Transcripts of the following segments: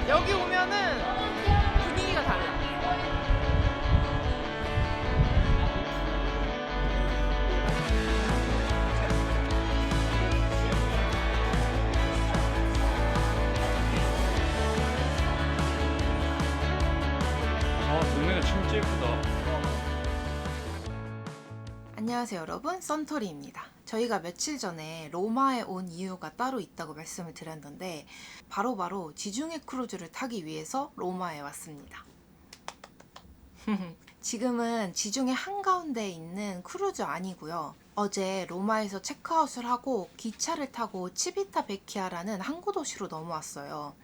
여기 오면은 분위기가 달라. 동네가 진짜 예쁘다. 안녕하세요 여러분, 썬토리입니다. 저희가 며칠 전에 로마에 온 이유가 따로 있다고 말씀을 드렸는데 바로 지중해 크루즈를 타기 위해서 로마에 왔습니다. 지금은 지중해 한가운데에 있는 크루즈 아니고요. 어제 로마에서 체크아웃을 하고 기차를 타고 치비타 베키아라는 항구 도시로 넘어왔어요.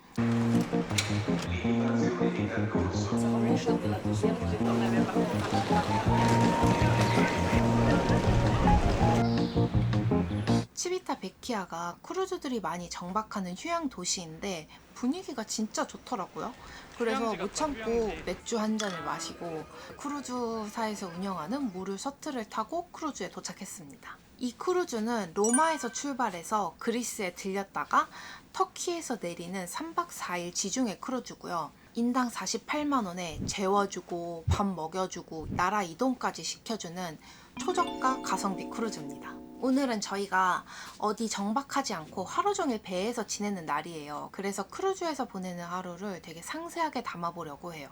치비타 베키아가 크루즈들이 많이 정박하는 휴양 도시인데 분위기가 진짜 좋더라고요. 그래서 못 참고 맥주 한 잔을 마시고 크루즈사에서 운영하는 무료 셔틀을 타고 크루즈에 도착했습니다. 이 크루즈는 로마에서 출발해서 그리스에 들렸다가 터키에서 내리는 3박 4일 지중해 크루즈고요. 인당 48만 원에 재워주고 밥 먹여주고 나라 이동까지 시켜주는 초저가 가성비 크루즈입니다. 오늘은 저희가 어디 정박하지 않고 하루 종일 배에서 지내는 날이에요. 그래서 크루즈에서 보내는 하루를 되게 상세하게 담아보려고 해요.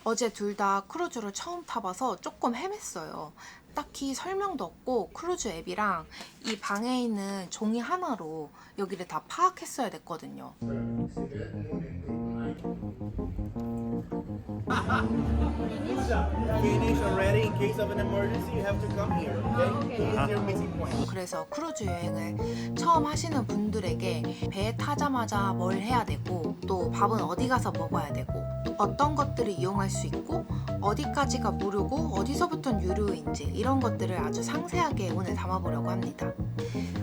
어제 둘 다 크루즈를 처음 타봐서 조금 헤맸어요. 딱히 설명도 없고 크루즈 앱이랑 이 방에 있는 종이 하나로 여기를 다 파악했어야 됐거든요. Finish already. In case of an emergency, you have to come here. Okay? This is your missing point. 그래서 크루즈 여행을 처음 하시는 분들에게 배에 타자마자 뭘 해야 되고 또 밥은 어디 가서 먹어야 되고 또 어떤 것들을 이용할 수 있고 어디까지가 무료고 어디서부터는 유료인지 이런 것들을 아주 상세하게 오늘 담아보려고 합니다.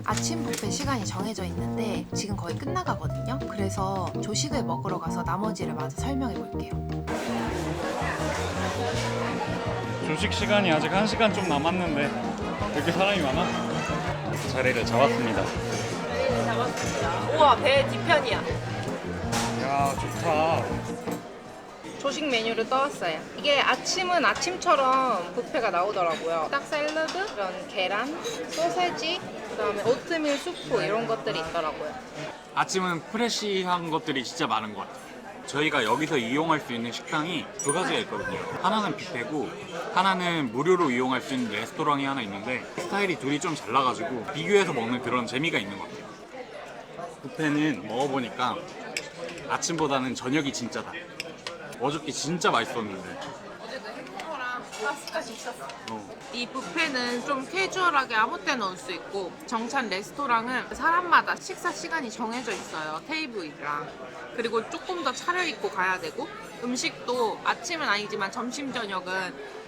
아침 뷔페 시간이 정해져 있는데 지금 거의 끝나가거든요. 그래서 조식을 먹으러 가서 나머지를 마저 설명해 볼게요. 조식 시간이 아직 1시간 좀 남았는데 이렇게 사람이 많아? 자리를 잡았습니다. 네, 잡았습니다. 우와, 배 뒤편이야. 야, 좋다. 조식 메뉴를 떠왔어요. 이게 아침은 아침처럼 뷔페가 나오더라고요. 딱 샐러드, 이런 계란, 소세지, 그다음에 오트밀 수프 이런 것들이 있더라고요. 아침은 프레시한 것들이 진짜 많은 것 같아요. 저희가 여기서 이용할 수 있는 식당이 두 가지가 있거든요. 하나는 뷔페고 하나는 무료로 이용할 수 있는 레스토랑이 하나 있는데 스타일이 둘이 좀 달라가지고 비교해서 먹는 그런 재미가 있는 것 같아요. 뷔페는 먹어보니까 아침보다는 저녁이 진짜 다. 어저께 진짜 맛있었는데. 어제도 햄버거랑 파스타까지 있었어. 어. 이 뷔페는 좀 캐주얼하게 아무 때나 올 수 있고 정찬 레스토랑은 사람마다 식사 시간이 정해져 있어요. 테이블이랑. 그리고 조금 더 차려입고 가야 되고 음식도 아침은 아니지만 점심 저녁은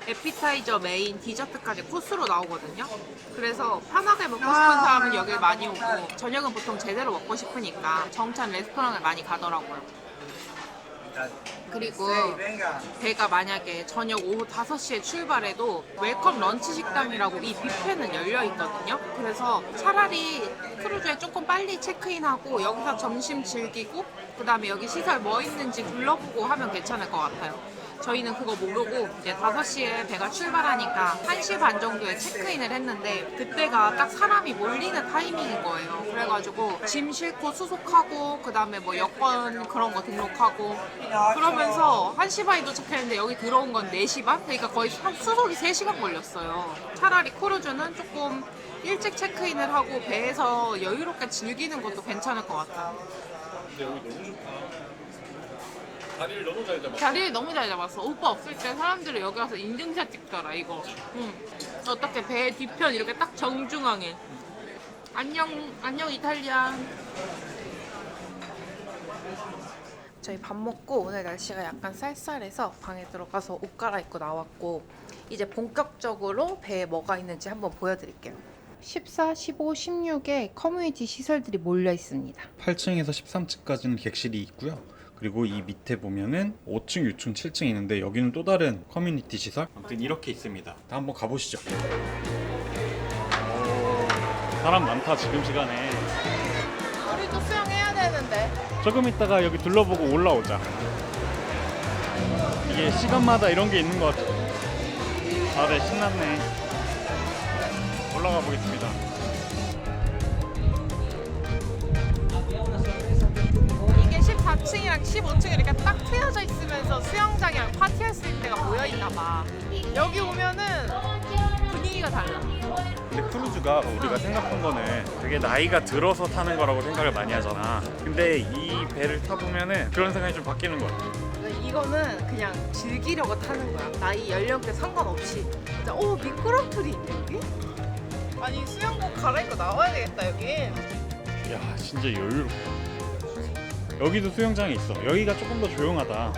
에피타이저, 메인, 디저트까지 코스로 나오거든요. 그래서 편하게 먹고 싶은 사람은 여길 많이 오고 저녁은 보통 제대로 먹고 싶으니까 정찬 레스토랑을 많이 가더라고요. 그리고 배가 만약에 저녁 오후 5시에 출발해도 웰컴 런치 식당이라고 이 뷔페는 열려 있거든요. 그래서 차라리 크루즈에 조금 빨리 체크인하고 여기서 점심 즐기고 그 다음에 여기 시설 뭐 있는지 둘러보고 하면 괜찮을 것 같아요. 저희는 그거 모르고 이제 5시에 배가 출발하니까 1시 반 정도에 체크인을 했는데 그때가 딱 사람이 몰리는 타이밍인 거예요. 그래가지고 짐 싣고 수속하고 그 다음에 뭐 여권 그런 거 등록하고 그러면서 1시 반에 도착했는데 여기 들어온 건 4시 반? 그러니까 거의 수속이 3시간 걸렸어요. 차라리 크루즈는 조금 일찍 체크인을 하고 배에서 여유롭게 즐기는 것도 괜찮을 것 같아요. 근데 여기 너무 좋다. 자리를 너무 잘 잡았어. 자리를 너무 잘 잡았어. 오빠 없을 때 사람들이 여기 와서 인증샷 찍더라 이거. 응. 어떻게 배 뒤편 이렇게 딱 정중앙에. 안녕 이탈리아. 저희 밥 먹고 오늘 날씨가 약간 쌀쌀해서 방에 들어가서 옷 갈아입고 나왔고 이제 본격적으로 배에 뭐가 있는지 한번 보여드릴게요. 14, 15, 16에 커뮤니티 시설들이 몰려 있습니다. 8층에서 13층까지는 객실이 있고요. 그리고 이 밑에 보면은 5층, 6층, 7층 있는데 여기는 또 다른 커뮤니티 시설? 아무튼 이렇게 있습니다. 다 한번 가보시죠. 오, 사람 많다 지금 시간에. 우리도 수영해야 되는데. 조금 있다가 여기 둘러보고 올라오자. 이게 시간마다 이런 게 있는 것 같아. 아, 네, 신났네. 올라가 보겠습니다. 이게 14층이랑 15층 이렇게 딱 트여져 있으면서 수영장이랑 파티할 수 있는 데가 모여 있나 봐. 여기 오면은 분위기가 달라. 근데 크루즈가 우리가 생각한 거는 되게 나이가 들어서 타는 거라고 생각을 많이 하잖아. 근데 이 배를 타보면은 그런 생각이 좀 바뀌는 것 같아. 이거는 그냥 즐기려고 타는 거야. 나이 연령대 상관없이. 진짜 오 미끄럼틀이 있네 여기. 아니 수영복 갈아입고 나와야 되겠다 여기. 야, 진짜 여유롭다. 여기도 수영장이 있어. 여기가 조금 더 조용하다.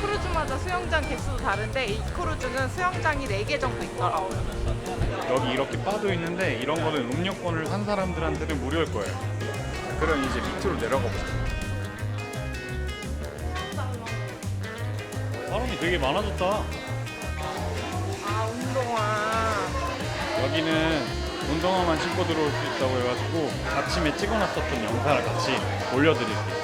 크루즈마다 수영장 개수도 다른데 이 크루즈는 수영장이 4개 정도 있더라고요. 여기 이렇게 바도 있는데 이런 거는 음료권을 산 사람들한테는 무료일 거예요. 그럼 이제 밑으로 내려가 보자. 사람이 되게 많아졌다. 아 운동화. 여기는 운동화만 신고 들어올 수 있다고 해가지고 아침에 찍어놨었던 영상을 같이 올려드릴게요.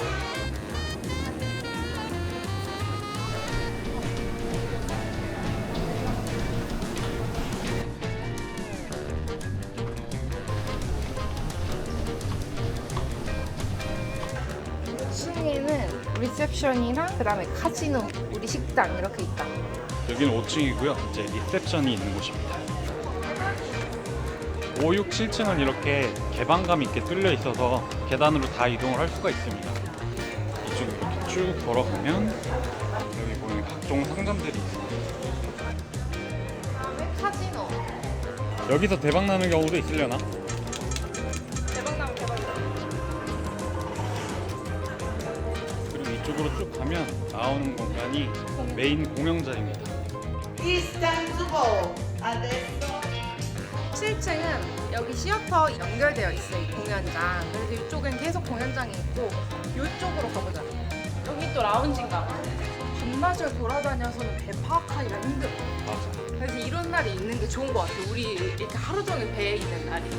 층에는 리셉션이랑 그다음에 카지노, 우리 식당 이렇게 있다. 여기는 5층이고요. 이제 리셉션이 있는 곳입니다. 5, 6, 7층은 이렇게 개방감 있게 뚫려 있어서 계단으로 다 이동을 할 수가 있습니다. 이쪽으로 이렇게 쭉 걸어가면 여기 보면 각종 상점들이 있어요. 그다음에 카지노. 여기서 대박 나는 경우도 있으려나? 대박 나면 대박이다. 그리고 이쪽으로 쭉 가면 나오는 공간이 메인 공연장입니다. 7층은 여기 시어터 연결되어 있어요, 이 공연장. 그래서 이쪽엔 계속 공연장이 있고 이쪽으로 가보자. 여기 또 라운지인가 봐. 반나절 돌아다녀서는 배 파악하기가 힘들어. 맞아. 그래서 이런 날이 있는 게 좋은 것 같아. 우리 이렇게 하루 종일 배에 있는 날이.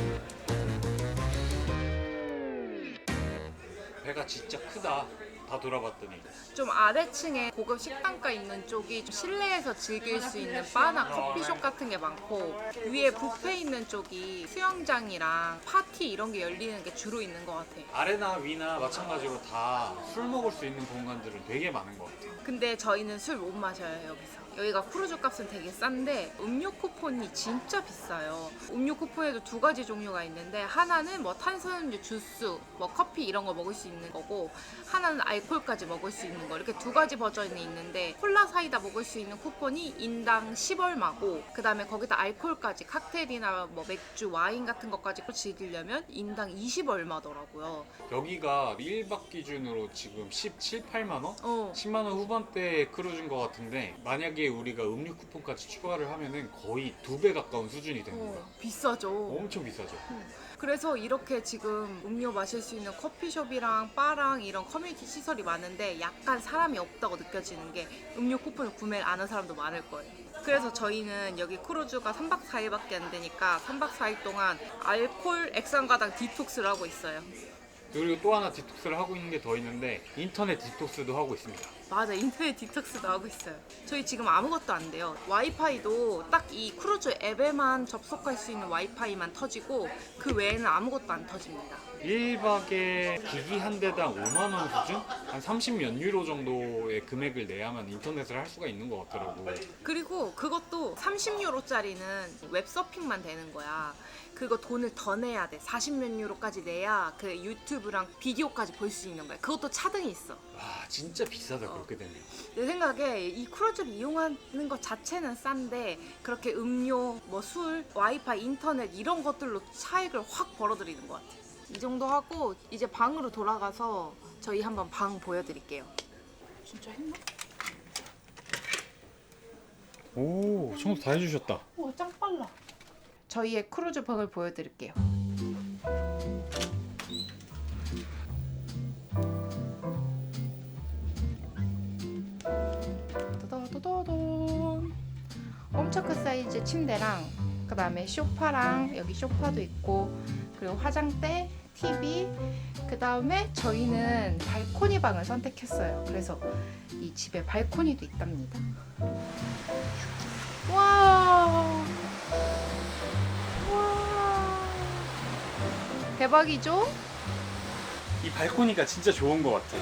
배가 진짜 크다. 다 돌아봤더니. 좀 아래층에 고급 식당가 있는 쪽이 좀 실내에서 즐길 수 있는 바나 커피숍 같은 게 많고, 위에 뷔페 있는 쪽이 수영장이랑 파티 이런 게 열리는 게 주로 있는 것 같아. 아래나 위나 마찬가지로 다 술 먹을 수 있는 공간들은 되게 많은 것 같아요. 근데 저희는 술 못 마셔요, 여기서. 여기가 크루즈 값은 되게 싼데 음료 쿠폰이 진짜 비싸요. 음료 쿠폰에도 2가지 종류가 있는데, 하나는 뭐 탄산음료, 주스, 뭐 커피 이런 거 먹을 수 있는 거고, 하나는 알코올까지 먹을 수 있는 거. 이렇게 2가지 버전이 있는데, 콜라 사이다 먹을 수 있는 쿠폰이 인당 10얼마고, 그 다음에 거기다 알코올까지 칵테일이나 뭐 맥주, 와인 같은 것까지 즐기려면 인당 20얼마더라고요. 여기가 1박 기준으로 지금 17, 8만 원? 10만 원 후반대 크루즈인 것 같은데, 만약에 우리가 음료 쿠폰까지 추가를 하면은 거의 2배 가까운 수준이 되는 거야. 비싸죠. 엄청 비싸죠. 그래서 이렇게 지금 음료 마실 수 있는 커피숍이랑 바랑 이런 커뮤니티 시설이 많은데, 약간 사람이 없다고 느껴지는 게 음료 쿠폰을 구매를 안 한 사람도 많을 거예요. 그래서 저희는 여기 크루즈가 3박 4일밖에 안 되니까 3박 4일 동안 알코올 액상가당 디톡스를 하고 있어요. 그리고 또 하나 디톡스를 하고 있는 게 더 있는데, 인터넷 디톡스도 하고 있습니다. 맞아, 인터넷 디톡스도 하고 있어요. 저희 지금 아무것도 안 돼요. 와이파이도 딱 이 크루즈 앱에만 접속할 수 있는 와이파이만 터지고, 그 외에는 아무것도 안 터집니다. 1박에 기기 한 대당 5만 원 수준? 한 30몇 유로 정도의 금액을 내야만 인터넷을 할 수가 있는 것 같더라고. 그리고 그것도 30유로짜리는 웹서핑만 되는 거야. 그거 돈을 더 내야 돼. 40몇 유로까지 내야 그 유튜브랑 비디오까지 볼 수 있는 거야. 그것도 차등이 있어. 와, 진짜 비싸다 그렇게 되면. 내 생각에 이 크루즈를 이용하는 것 자체는 싼데, 그렇게 음료, 뭐 술, 와이파이, 인터넷 이런 것들로 차익을 확 벌어들이는 것 같아. 이 정도 하고 이제 방으로 돌아가서 저희 한번 방 보여드릴게요. 진짜 했나? 오, 청소 다 해주셨다. 우와 짱 빨라. 저희의 크루즈 방을 보여드릴게요. 따다다다단. 엄청 큰 사이즈 침대랑, 그 다음에 소파랑, 여기 소파도 있고, 그리고 화장대, TV, 그 다음에 저희는 발코니 방을 선택했어요. 그래서 이 집에 발코니도 있답니다. 와, 와, 대박이죠? 이 발코니가 진짜 좋은 것 같아.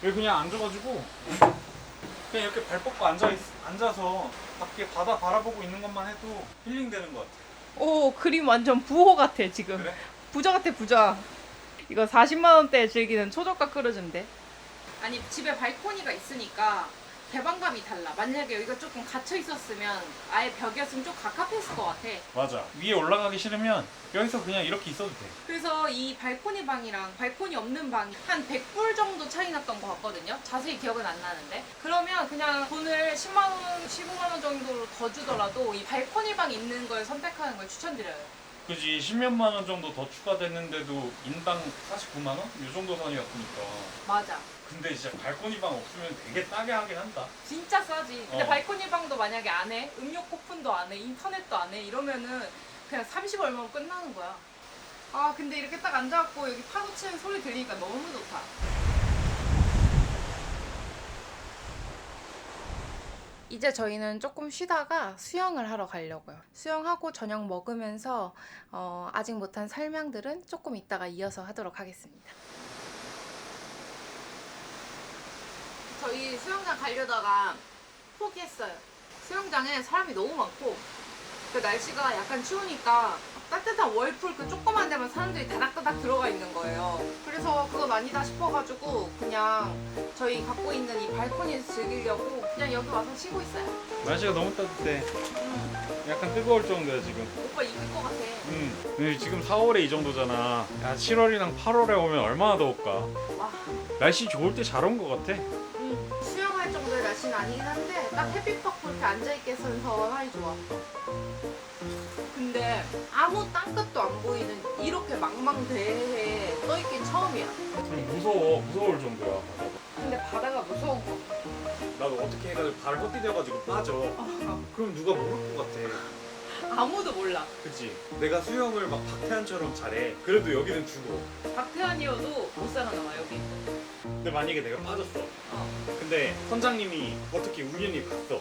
여기 그냥 앉아가지고 그냥 이렇게 발 뻗고 앉아서 밖에 바다 바라보고 있는 것만 해도 힐링되는 것 같아. 오, 그림 완전 부호 같아 지금. 그래? 부자 같아, 부자. 이거 40만 원대에 즐기는 초저가 크루즈인데. 아니, 집에 발코니가 있으니까 개방감이 달라. 만약에 여기가 조금 갇혀 있었으면 아예 벽이었으면 좀 갑갑했을 것 같아. 맞아. 위에 올라가기 싫으면 여기서 그냥 이렇게 있어도 돼. 그래서 이 발코니 방이랑 발코니 없는 방이 한 100불 정도 차이 났던 것 같거든요. 자세히 기억은 안 나는데. 그러면 그냥 돈을 10만 원, 15만 원 정도로 더 주더라도 이 발코니 방 있는 걸 선택하는 걸 추천드려요. 그지 10몇만 원 정도 더 추가됐는데도 인당 49만 원? 이 정도 선이었으니까. 맞아. 근데 진짜 발코니 방 없으면 되게 싸게 하긴 한다. 진짜 싸지. 근데 어. 발코니 방도 만약에 안 해, 음료 쿠폰도 안 해, 인터넷도 안 해, 이러면은 그냥 30 얼마면 끝나는 거야. 아, 근데 이렇게 딱 앉아갖고 여기 파도 치는 소리 들리니까 너무 좋다. 이제 저희는 조금 쉬다가 수영을 하러 가려고요. 수영하고 저녁 먹으면서 아직 못한 설명들은 조금 이따가 이어서 하도록 하겠습니다. 저희 수영장 가려다가 포기했어요. 수영장에 사람이 너무 많고 그 날씨가 약간 추우니까 따뜻한 월풀 그 조그만 데만 사람들이 다닥다닥 들어가 있는 거예요. 그래서 그건 아니다 싶어가지고 그냥 저희 갖고 있는 이 발코니에서 즐기려고 그냥 여기 와서 쉬고 있어요. 날씨가 너무 따뜻해. 약간 뜨거울 정도야 지금. 오빠 익을 것 같아. 근데 지금 4월에 이 정도잖아. 야 7월이랑 8월에 오면 얼마나 더울까. 와, 날씨 좋을 때 잘 온 것 같아. 수영할 정도의 날씨는 아니긴 한데 딱 햇빛 받고 이렇게 앉아있게 선선하니 좋아. 근데 아무 땅끝도 안 보이는 이렇게 망망대해에 떠있긴 처음이야. 무서울 정도야. 근데 바다가 무서운 거. 나도 어떻게 해가지고 발 헛디뎌가지고 빠져. 그럼 누가 모를 것 같아. 아무도 몰라. 그치? 내가 수영을 막 박태환처럼 잘해. 그래도 여기는 죽어. 박태환이어도 못 살아남아 여기. 근데 만약에 내가 빠졌어. 근데 선장님이 어떻게 우연히 봤어.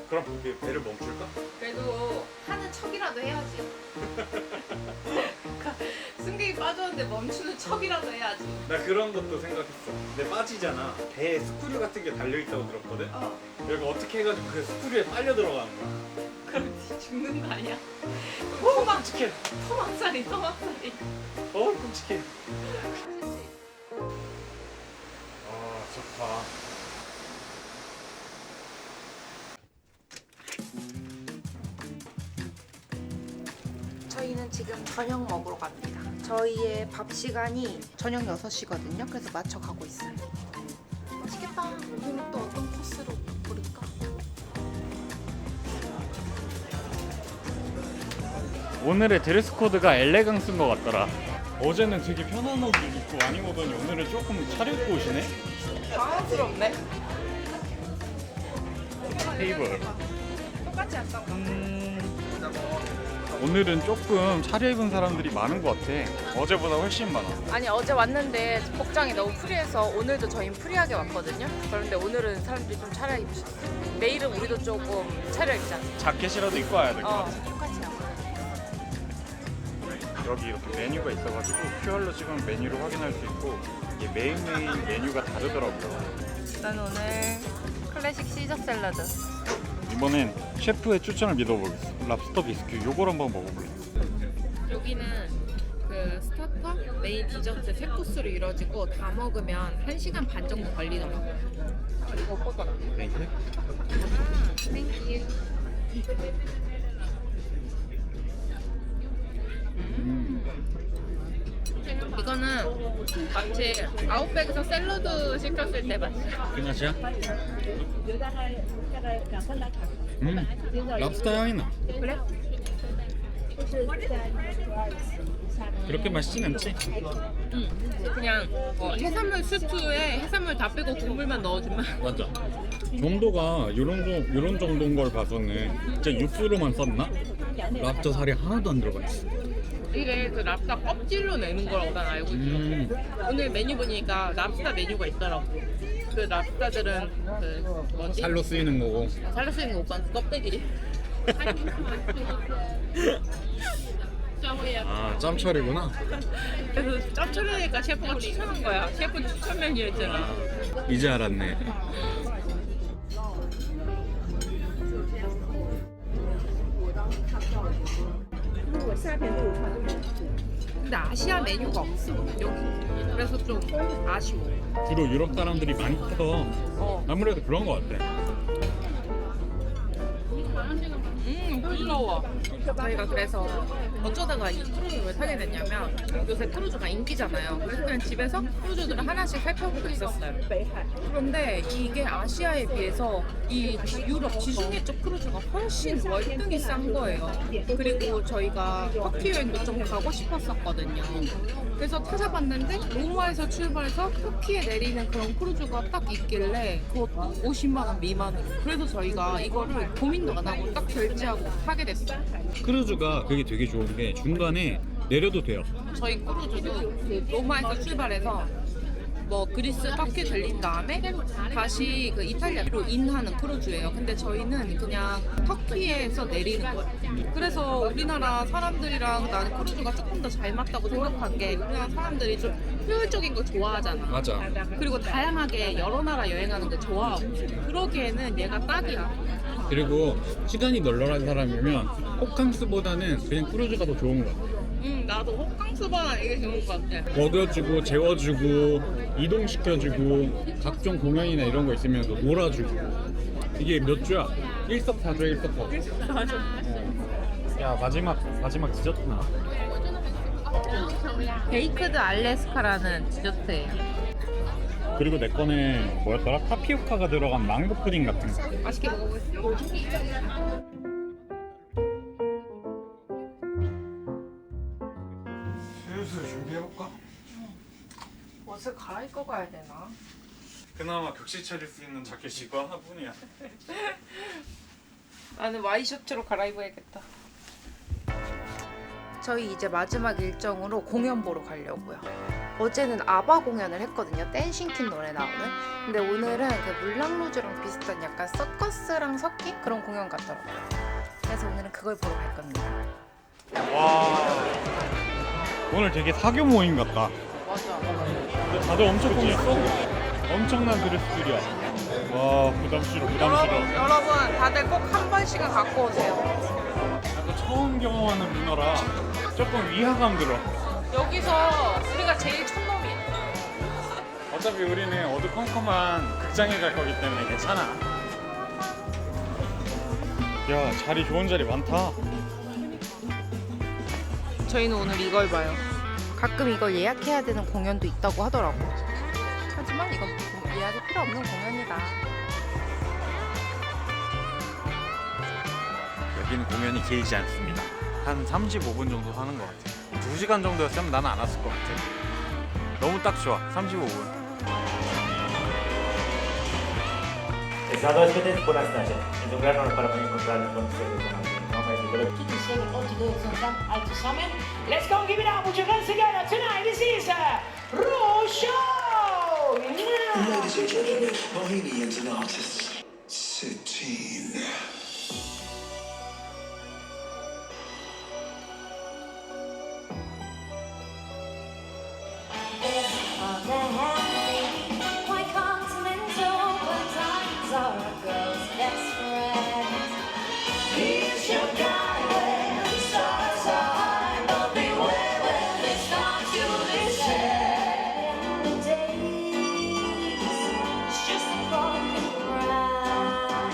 그럼 그 배를 멈출까? 그래도 하는 척이라도 해야지. 승객이 빠졌는데 멈추는 척이라도 해야지. 나 그런 것도 생각했어. 근데 빠지잖아. 배에 스크류 같은 게 달려있다고 들었거든? 여기 어떻게 해가지고 그 스크류에 빨려 들어가는 거야. 그럼 죽는 거 아니야? 끔찍해. 토막살이. 끔찍해. 아, 좋다. 저희는 지금 저녁 먹으러 갑니다. 저희의 밥 시간이 저녁 6시거든요. 그래서 맞춰 가고 있어요. 맛있겠다. 오늘은 또 어떤 코스로 고를까? 오늘의 드레스 코드가 엘레강스인 것 같더라. 어제는 되게 편한 옷 입고 많이 오더니 오늘은 조금 차려입고 오시네? 당황스럽네. 테이블. 똑같이 안 싸고. 오늘은 조금 차려입은 사람들이 많은 것 같아. 어제보다 훨씬 많아. 아니, 어제 왔는데 복장이 너무 프리해서 오늘도 저희는 프리하게 왔거든요. 그런데 오늘은 사람들이 좀 차려입으셨어요. 내일은 우리도 조금 차려입자. 자켓이라도 입고 와야 될 것 같아. 똑같이 나와. 여기 이렇게 메뉴가 있어가지고 QR로 찍으면 메뉴를 확인할 수 있고 이게 매일매일 메뉴가 다르더라고요. 난 오늘 클래식 시저 샐러드. 이번엔 셰프의 추천을 믿어보겠어. 랍스터 비스큐 요걸 한번 먹어볼래. 여기는 그 스타터, 메인, 디저트 세 코스로 이루어지고 다 먹으면 1시간 반 정도 걸리더라고요. 이거 오빠 거다. 땡큐. 땡큐. 이거는 마치 아웃백에서 샐러드 시켰을 때 맛. 그 맛이야? 랍스터 향이 나. 그래? 그렇게 맛있진 않지? 그냥 해산물 스튜에 해산물 다 빼고 국물만 넣어주면. 맞아. 정도가 요런 정도인 걸 봐서는 진짜 육수로만 썼나? 랍스터 살이 하나도 안 들어가 있어. 이게 그 랍스타 껍질로 내는 거라고 난 알고 있어. 오늘 메뉴 보니까 랍스타 메뉴가 있더라고. 그 랍스타들은 그 뭐지? 살로 쓰이는 거고. 살로 쓰이는 오빠 껍데기. 아, 짬철이구나. 그래서 짭조름하니까 셰프가 추천한 거야. 셰프 추천 메뉴였잖아. 이제 알았네. 근데 아시아 메뉴가 없어 여기. 그래서 좀 아쉬워. 주로 유럽 사람들이 많이 타서 아무래도 그런 거 같아. 부드러워. 저희가 그래서 어쩌다가 이 크루즈를 타게 됐냐면 요새 크루즈가 인기잖아요. 그래서 그냥 집에서 크루즈들을 하나씩 살펴보고 있었어요. 그런데 이게 아시아에 비해서 이 유럽 지중해 쪽 크루즈가 훨씬 월등히 싼 거예요. 그리고 저희가 터키 여행도 좀 가고 싶었었거든요. 그래서 찾아봤는데 로마에서 출발해서 터키에 내리는 그런 크루즈가 딱 있길래 그것도 50만 원 미만으로. 그래서 저희가 이거를 고민도 안 하고 딱 결제하고 타게 됐어요. 크루즈가 그게 되게 좋은 게 중간에 내려도 돼요. 저희 크루즈도 그 로마에서 출발해서 뭐 그리스, 터키 들린 다음에 다시 그 이탈리아로 인하는 크루즈예요. 근데 저희는 그냥 터키에서 내리는 거예요. 그래서 우리나라 사람들이랑 나는 크루즈가 조금 더 잘 맞다고 생각한 게 우리나라 사람들이 좀 효율적인 거 좋아하잖아. 맞아. 그리고 다양하게 여러 나라 여행하는 거 좋아하고 그러기에는 얘가 딱이야. 그리고 시간이 널널한 사람이면 호캉스보다는 그냥 크루즈가 더 좋은 거 같아. 나도 호캉스보다 이게 좋은 것 같아. 먹여주고 재워주고 이동시켜주고 각종 공연이나 이런 거 있으면 또 놀아주고. 이게 몇 주야? 일석사조 일석사조. 맞아. 야, 마지막 디저트나. 베이크드 알래스카라는 디저트예요. 그리고 내 거는 뭐였더라? 타피오카가 들어간 망고 푸딩 같은 거. 맛있게 먹어보세요. 슬슬 준비해볼까? 옷을 갈아입고 가야 되나? 그나마 격식 차릴 수 있는 자켓이 이거 하나뿐이야. 나는 와이셔츠로 갈아입어야겠다. 저희 이제 마지막 일정으로 공연 보러 가려고요. 어제는 아바 공연을 했거든요. 댄싱킨 노래 나오는. 근데 오늘은 그 물랑루즈랑 비슷한 약간 서커스랑 섞인 그런 공연 같더라고요. 그래서 오늘은 그걸 보러 갈 겁니다. 와, 오늘 되게 사교 모임 같다. 맞아. 근데 다들 엄청 꼭 있어. 엄청난 드레스들이야. 와, 부담스러워. 여러분 다들 꼭 한 번씩은 갖고 오세요. 나도 처음 경험하는 문화라 조금 위화감 들어. 여기서 우리가 제일 촌놈이야. 어차피 우리는 어두컴컴한 극장에 갈 거기 때문에 괜찮아. 야, 자리 좋은 자리 많다. 저희는 오늘 이걸 봐요. 가끔 이걸 예약해야 되는 공연도 있다고 하더라고요. 하지만 이건 예약이 필요 없는 공연이다. 여기는 공연이 길지 않습니다. 한 35분 정도 하는 것 같아. 2시간 정도였으면 나는 안 왔을 것 같아. 너무 딱 좋아. 35분. Estimados oyentes, buenas noches. Es un gran honor para mí encontrarles con ustedes en mi nombre y de Keep it safe all together from Camp Alto Summit. Let's go give it up, put your hands together tonight. This is Rose Show! Ladies and gentlemen, Bohemians and artists, Satine. On the hand, why continental, but times are a girl's best friend. He's your guy when the stars are high, but beware when they start to descend. The days, it's just a broken ground.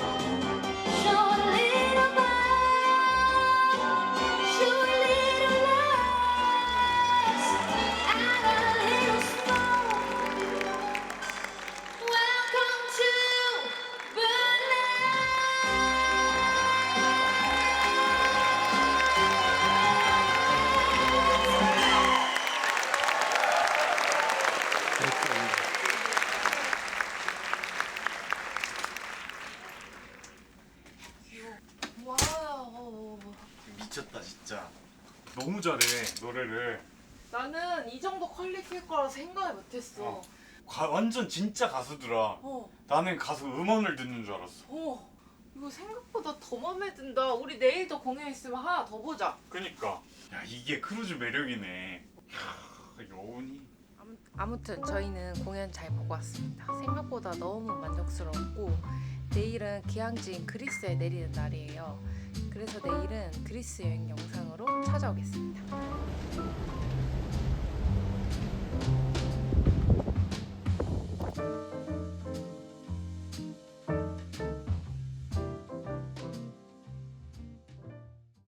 너무 잘해 노래를. 나는 이 정도 퀄리티일 거라 생각을 못했어. 완전 진짜 가수더라. 나는 가수 음원을 듣는 줄 알았어. 이거 생각보다 더 마음에 든다. 우리 내일도 공연 있으면 하나 더 보자. 그니까 야 이게 크루즈 매력이네. 이야, 여운이. 아무튼 저희는 공연 잘 보고 왔습니다. 생각보다 너무 만족스러웠고 내일은 기항지인 그리스에 내리는 날이에요. 그래서 내일은 그리스 여행 영상으로 찾아오겠습니다.